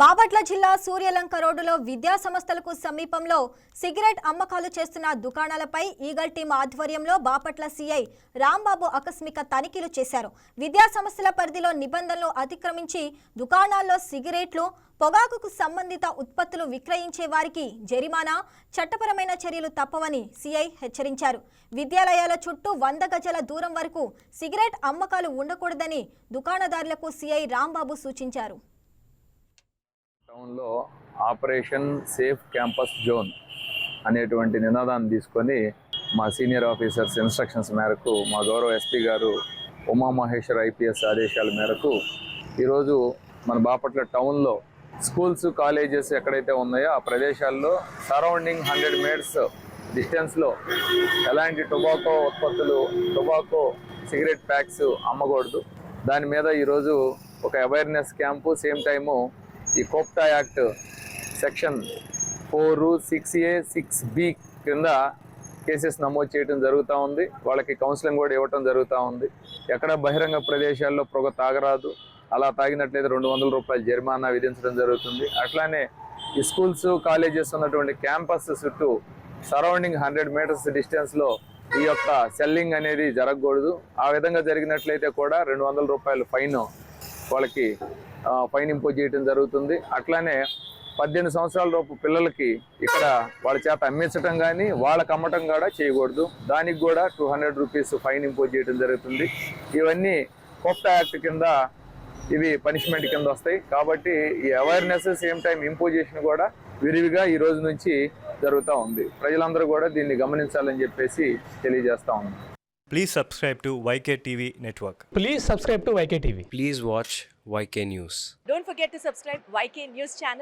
బాపట్ల జిల్లా సూర్యలంక రోడ్డులో విద్యా సంస్థలకు సమీపంలో సిగరెట్ అమ్మకాలు చేస్తున్న దుకాణాలపై ఈగల్ టీం ఆధ్వర్యంలో బాపట్ల సీఐ రాంబాబు ఆకస్మిక తనిఖీలు చేశారు. విద్యా సంస్థల పరిధిలో నిబంధనలు అతిక్రమించి దుకాణాల్లో సిగరెట్లు, పొగాకుకు సంబంధిత ఉత్పత్తులు విక్రయించే వారికి జరిమానా, చట్టపరమైన చర్యలు తప్పవని సీఐ హెచ్చరించారు. విద్యాలయాల చుట్టూ 100 గజాల దూరం వరకు సిగరెట్ అమ్మకాలు ఉండకూడదని దుకాణదారులకు సీఐ రాంబాబు సూచించారు. టౌన్లో ఆపరేషన్ సేఫ్ క్యాంపస్ జోన్ అనేటువంటి నినాదాన్ని తీసుకొని మా సీనియర్ ఆఫీసర్స్ ఇన్స్ట్రక్షన్స్ మేరకు మా గౌరవ ఎస్పీ గారు ఉమామహేశ్వర్ ఐపీఎస్ ఆదేశాల మేరకు ఈరోజు మన బాపట్ల టౌన్లో స్కూల్స్, కాలేజెస్ ఎక్కడైతే ఉన్నాయో ఆ ప్రదేశాల్లో సరౌండింగ్ 100 మీటర్స్ డిస్టెన్స్లో ఎలాంటి టొబాకో ఉత్పత్తులు, టొబాకో సిగరెట్ ప్యాక్స్ అమ్మకూడదు. దాని మీద ఈరోజు ఒక అవేర్నెస్ క్యాంపు, సేమ్ టైము ఈ కోప్టా యాక్ట్ సెక్షన్ 4, 6A, 6B కింద కేసెస్ నమోదు చేయడం జరుగుతూ ఉంది. వాళ్ళకి కౌన్సిలింగ్ కూడా ఇవ్వటం జరుగుతూ ఉంది. ఎక్కడ బహిరంగ ప్రదేశాల్లో పొగ తాగరాదు, అలా తాగినట్లయితే 200 రూపాయల జరిమానా విధించడం జరుగుతుంది. అట్లానే ఈ స్కూల్స్, కాలేజెస్ ఉన్నటువంటి క్యాంపస్ చుట్టూ సరౌండింగ్ 100 మీటర్స్ డిస్టెన్స్లో ఈ యొక్క సెల్లింగ్ అనేది జరగకూడదు. ఆ విధంగా జరిగినట్లయితే కూడా 200 రూపాయల ఫైన్ వాళ్ళకి ఫైన్ ఇంపోజ్ చేయడం జరుగుతుంది. అట్లానే 18 సంవత్సరాల లోపు పిల్లలకి ఇక్కడ వాళ్ళ చేత అమ్మించడం కానీ వాళ్ళకి అమ్మటం కూడా చేయకూడదు. దానికి కూడా 200 రూపీస్ ఫైన్ ఇంపోజ్ చేయడం జరుగుతుంది. ఇవన్నీ కోప్టా యాక్ట్ కింద ఇవి పనిష్మెంట్ కింద వస్తాయి. కాబట్టి ఈ అవేర్నెస్, సేమ్ టైం ఇంపోజిషన్ కూడా విరివిగా ఈ రోజు నుంచి జరుగుతూ ఉంది. ప్రజలందరూ కూడా దీన్ని గమనించాలని చెప్పేసి తెలియజేస్తా ఉన్నాం. Please subscribe to YK TV Network. Please subscribe to YK TV. Please watch YK News. Don't forget to subscribe YK News channel.